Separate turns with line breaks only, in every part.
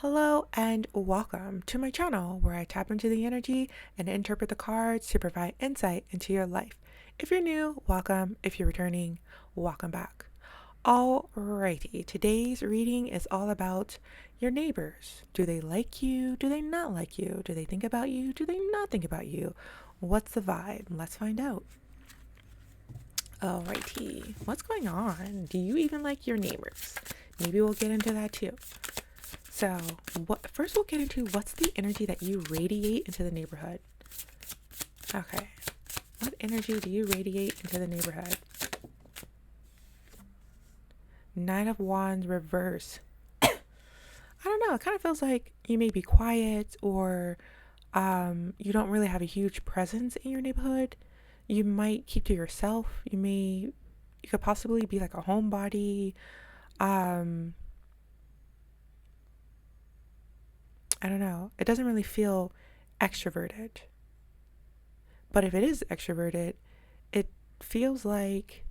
Hello and welcome to my channel where I tap into the energy and interpret the cards to provide insight into your life. If you're new, welcome. If you're returning, welcome back. Alrighty, today's reading is all about your neighbors. Do they like you? Do they not like you? Do they think about you? Do they not think about you? What's the vibe? Let's find out. Alrighty, what's going on? Do you even like your neighbors? Maybe we'll get into that too. So, first we'll get into what's the energy that you radiate into the neighborhood. Okay. What energy do you radiate into the neighborhood? Nine of Wands reverse. I don't know. It kind of feels like you may be quiet or you don't really have a huge presence in your neighborhood. You might keep to yourself. You could possibly be like a homebody. I don't know. It doesn't really feel extroverted. But if it is extroverted, it feels like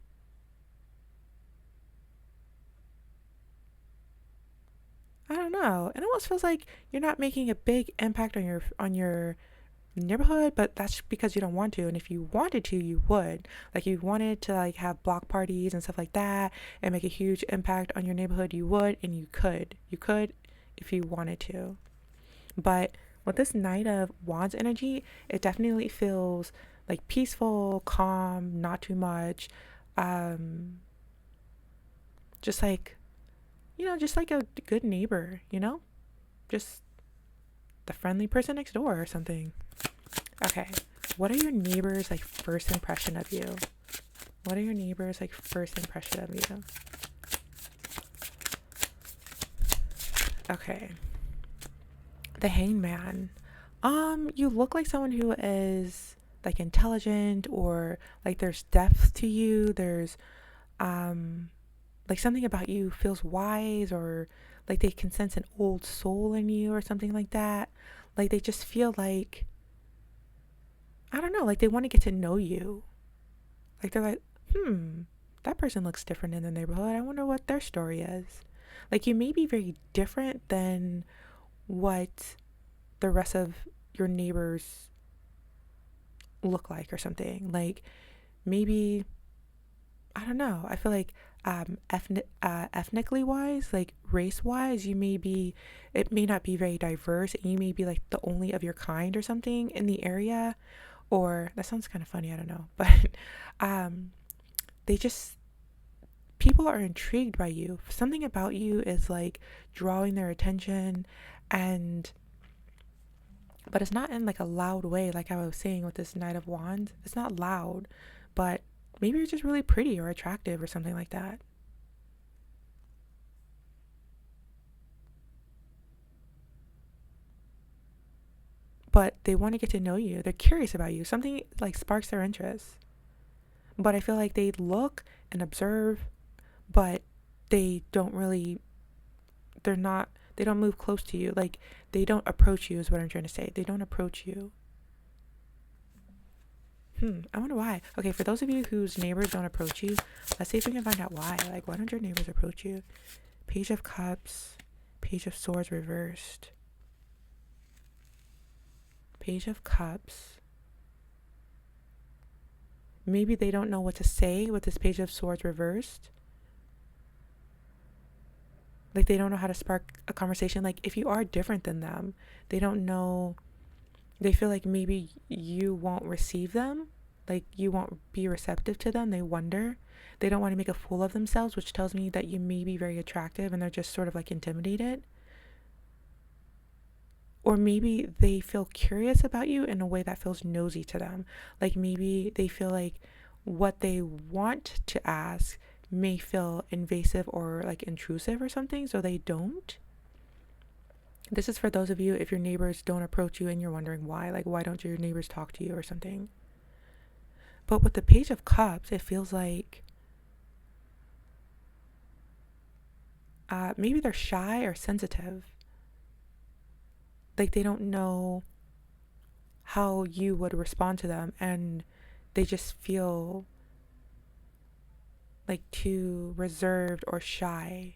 I don't know. It almost feels like you're not making a big impact on your neighborhood, but that's because you don't want to. And if you wanted to, you would. Like you wanted to like have block parties and stuff like that and make a huge impact on your neighborhood, you would and you could. You could if you wanted to. But with this Knight of Wands energy, it definitely feels like peaceful, calm, not too much. Um, just like, just like a good neighbor, just the friendly person next door or something. Okay. What are your neighbors like first impression of you? What are your neighbors like first impression of you? Okay. The Hangman. You look like someone who is like intelligent or like there's depth to you. There's like something about you feels wise or like they can sense an old soul in you or something like that. Like they just feel like I don't know, like they want to get to know you. Like they're like, that person looks different in the neighborhood. I wonder what their story is. Like you may be very different than what the rest of your neighbors look like or something. Like maybe I don't know. I feel like ethnically wise, like race wise, it may not be very diverse, and you may be like the only of your kind or something in the area. Or that sounds kind of funny. I don't know, but um, they just people are intrigued by you. Something about you is like drawing their attention, and but it's not in like a loud way, like I was saying with this Knight of Wands. It's not loud, but maybe you're just really pretty or attractive or something like that. But they want to get to know you. They're curious about you. Something like sparks their interest. But I feel like they look and observe, but they don't really, they don't move close to you. Like they don't approach you, is what I'm trying to say. They don't approach you. I wonder why. Okay, for those of you whose neighbors don't approach you, let's see if we can find out why. Like, why don't your neighbors approach you? Page of Cups, Page of Swords reversed, Page of Cups. Maybe they don't know what to say with this Page of Swords reversed. Like, they don't know how to spark a conversation. Like, if you are different than them, they don't know. They feel like maybe you won't receive them. Like, you won't be receptive to them. They wonder. They don't want to make a fool of themselves, which tells me that you may be very attractive and they're just sort of like intimidated. Or maybe they feel curious about you in a way that feels nosy to them. Like maybe they feel like what they want to ask may feel invasive or like intrusive or something, so they don't. This is for those of you if your neighbors don't approach you and you're wondering why. Like, why don't your neighbors talk to you or something? But with the Page of Cups, it feels like maybe they're shy or sensitive. Like they don't know how you would respond to them, and they just feel like too reserved or shy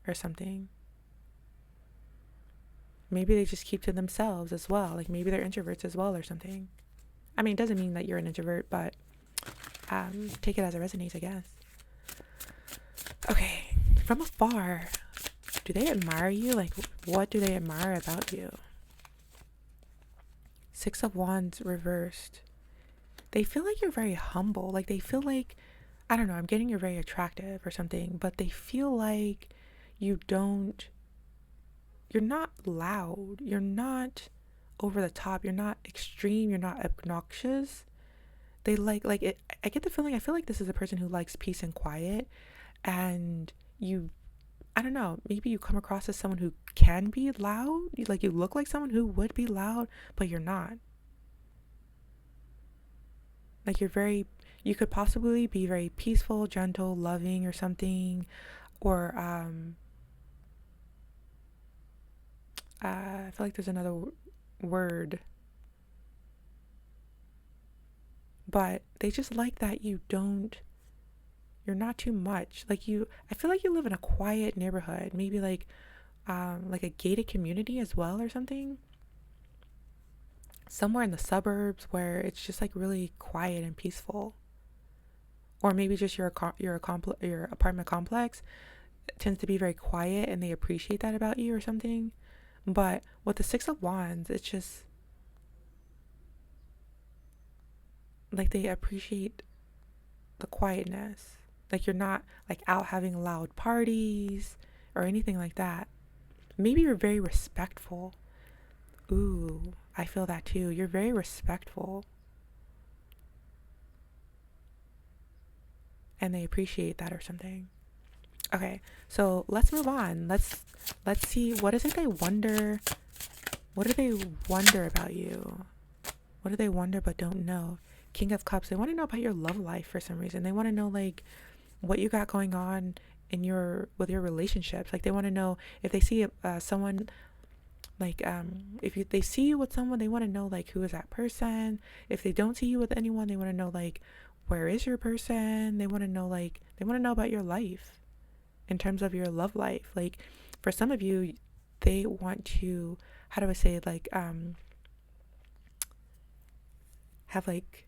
or something. Maybe they just keep to themselves as well. Like maybe they're introverts as well or something. I mean, it doesn't mean that you're an introvert, but take it as it resonates, I guess. Okay, from afar, do they admire you? Like, what do they admire about you? Six of Wands reversed. They feel like you're very humble. Like, they feel like, I don't know, I'm getting you're very attractive or something, but they feel like you're not loud. You're not over the top. You're not extreme. You're not obnoxious. They like it. I get the feeling, I feel like this is a person who likes peace and quiet, and I don't know, maybe you come across as someone who can be loud. Like you look like someone who would be loud, but you're not. Like you could possibly be very peaceful, gentle, loving or something, or I feel like there's another word, but they just like that you're not too much. I feel like you live in a quiet neighborhood, maybe like a gated community as well or something. Somewhere in the suburbs where it's just like really quiet and peaceful. Or maybe just your apartment complex tends to be very quiet and they appreciate that about you or something. But with the Six of Wands, it's just like they appreciate the quietness. Like you're not like out having loud parties or anything like that. Maybe you're very respectful. Ooh, I feel that too. You're very respectful. And they appreciate that or something. Okay, so let's move on. Let's see, what is it they wonder? What do they wonder about you? What do they wonder but don't know? King of Cups. They want to know about your love life for some reason. They want to know like what you got going on with your relationships. Like they want to know if they see someone, like if they see you with someone, they want to know like who is that person. If they don't see you with anyone, they want to know like where is your person. They want to know about your life in terms of your love life. Like for some of you, they want to, how do I say it, like have like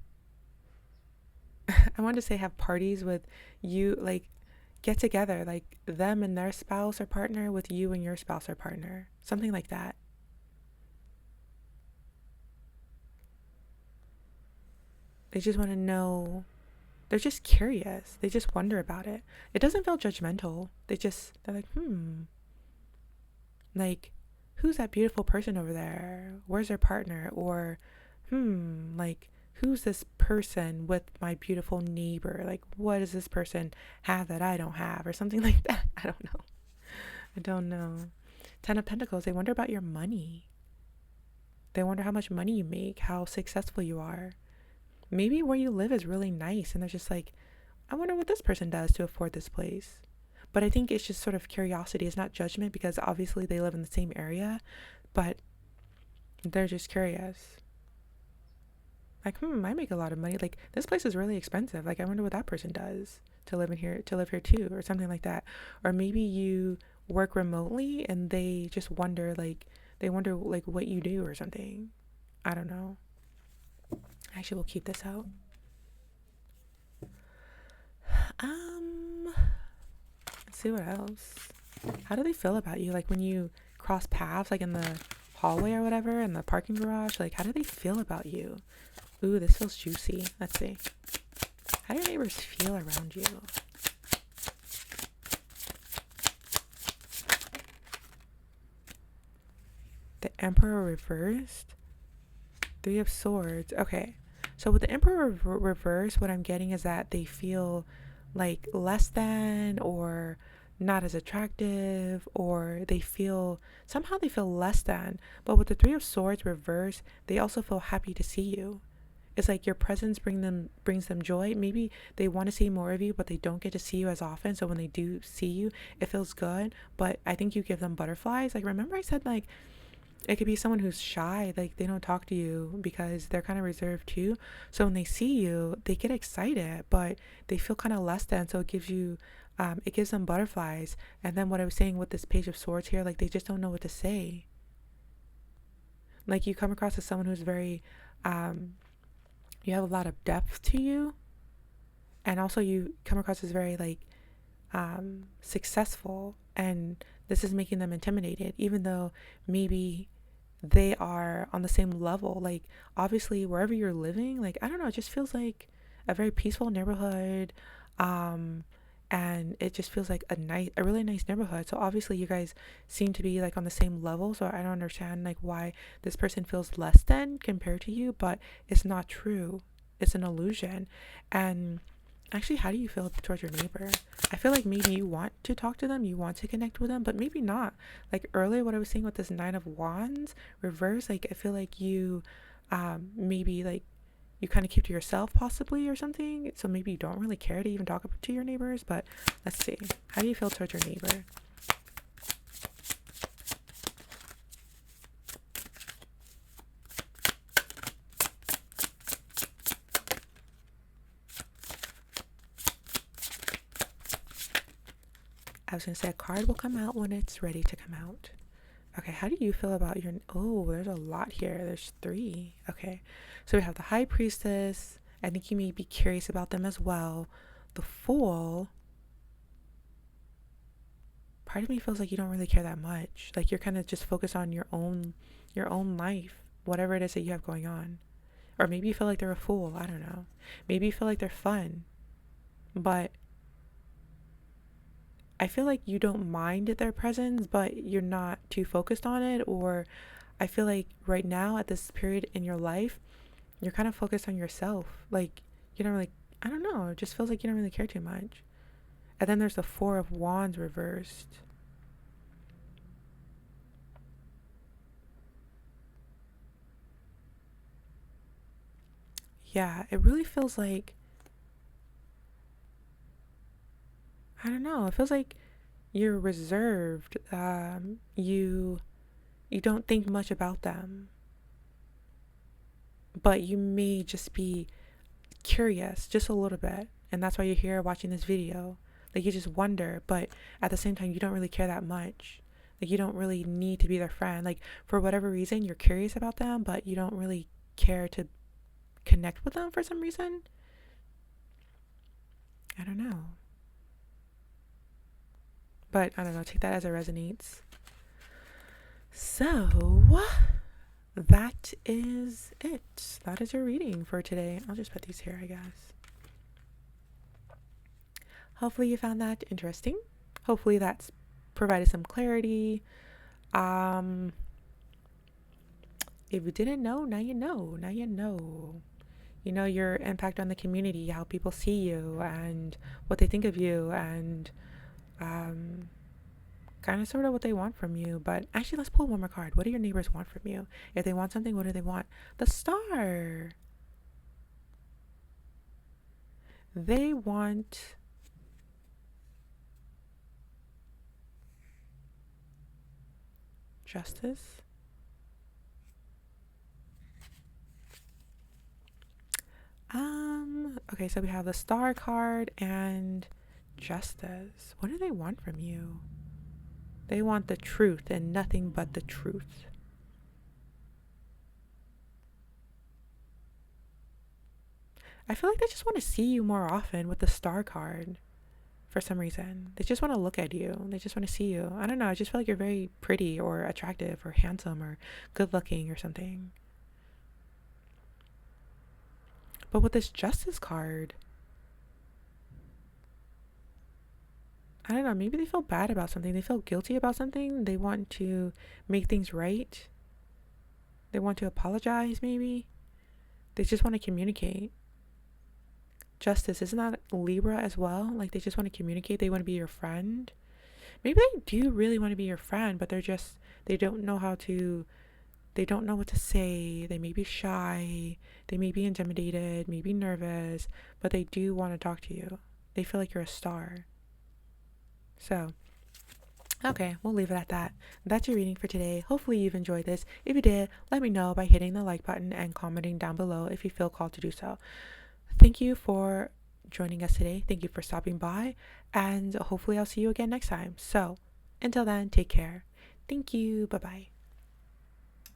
I wanted to say have parties with you, like get together, like them and their spouse or partner with you and your spouse or partner, something like that. They just want to know. They're just curious. They just wonder about it. It doesn't feel judgmental. They're like, like, who's that beautiful person over there? Where's their partner? Or, like, who's this person with my beautiful neighbor? Like, what does this person have that I don't have? Or something like that. I don't know. Ten of Pentacles, they wonder about your money. They wonder how much money you make, how successful you are. Maybe where you live is really nice and they're just like, I wonder what this person does to afford this place. But I think it's just sort of curiosity. It's not judgment because obviously they live in the same area, but they're just curious. Like, I make a lot of money. Like, this place is really expensive. Like, I wonder what that person does to live here too, or something like that. Or maybe you work remotely and they just wonder like what you do or something. I don't know. Actually, we'll keep this out. Let's see what else. How do they feel about you? Like when you cross paths, like in the hallway or whatever, in the parking garage, like how do they feel about you? Ooh, this feels juicy. Let's see. How do your neighbors feel around you? The Emperor reversed. Three of Swords. Okay. So with the Emperor reverse, what I'm getting is that they feel like less than or not as attractive, or they feel less than. But with the Three of Swords reverse, they also feel happy to see you. It's like your presence brings them joy. Maybe they want to see more of you, but they don't get to see you as often. So when they do see you, it feels good. But I think you give them butterflies. Like remember I said like it could be someone who's shy, like they don't talk to you because they're kind of reserved too. So when they see you, they get excited, but they feel kind of less than. So it gives them butterflies. And then what I was saying with this Page of Swords here, like they just don't know what to say. Like you come across as someone who's very, you have a lot of depth to you, and also you come across as very like successful, and this is making them intimidated, even though maybe they are on the same level. Like obviously wherever you're living, like I don't know, it just feels like a very peaceful neighborhood, um and it just feels like a really nice neighborhood. So obviously you guys seem to be like on the same level, so I don't understand like why this person feels less than compared to you, but it's not true. It's an illusion. And actually, how do you feel towards your neighbor? I feel like maybe you want to talk to them, you want to connect with them, but maybe not. Like earlier, what I was saying with this Nine of Wands reverse, like I feel like you, maybe like you kind of keep to yourself possibly or something. So maybe you don't really care to even talk to your neighbors. But let's see, how do you feel towards your neighbor? I was gonna say a card will come out when it's ready to come out. Okay, how do you feel about your... Oh, there's a lot here. There's 3. Okay, so we have the High Priestess. I think you may be curious about them as well. The Fool. Part of me feels like you don't really care that much. Like you're kind of just focused on your own life, whatever it is that you have going on. Or maybe you feel like they're a fool. I don't know. Maybe you feel like they're fun, but I feel like you don't mind their presence, but you're not too focused on it. Or I feel like right now at this period in your life, you're kind of focused on yourself. Like you don't really, I don't know, it just feels like you don't really care too much. And then there's the Four of Wands reversed. Yeah, it really feels like, I don't know, it feels like you're reserved. You don't think much about them, but you may just be curious just a little bit, and that's why you're here watching this video. Like you just wonder, but at the same time you don't really care that much. Like you don't really need to be their friend. Like for whatever reason you're curious about them, but you don't really care to connect with them for some reason. I don't know, but I don't know, take that as it resonates. So that is it. That is your reading for today. I'll just put these here, I guess. Hopefully you found that interesting. Hopefully that's provided some clarity. If you didn't know, now you know. Now you know. You know your impact on the community, how people see you and what they think of you, and kind of sort of what they want from you. But actually, let's pull one more card. What do your neighbors want from you? If they want something, what do they want? The Star. They want justice. Okay, so we have the Star card and justice. What do they want from you? They want the truth and nothing but the truth. I feel like they just want to see you more often with the Star card for some reason. They just want to look at you. They just want to see you. I don't know. I just feel like you're very pretty or attractive or handsome or good looking or something. But with this Justice card, I don't know, maybe they feel bad about something. They feel guilty about something. They want to make things right. They want to apologize, maybe. They just want to communicate. Justice, isn't that Libra as well? Like they just want to communicate. They want to be your friend. Maybe they do really want to be your friend, but they don't know how to, they don't know what to say. They may be shy. They may be intimidated, maybe nervous, but they do want to talk to you. They feel like you're a star. So, okay, we'll leave it at that. That's your reading for today. Hopefully you've enjoyed this. If you did, let me know by hitting the like button and commenting down below if you feel called to do so. Thank you for joining us today. Thank you for stopping by, and hopefully I'll see you again next time. So, until then, take care. Thank you. Bye-bye.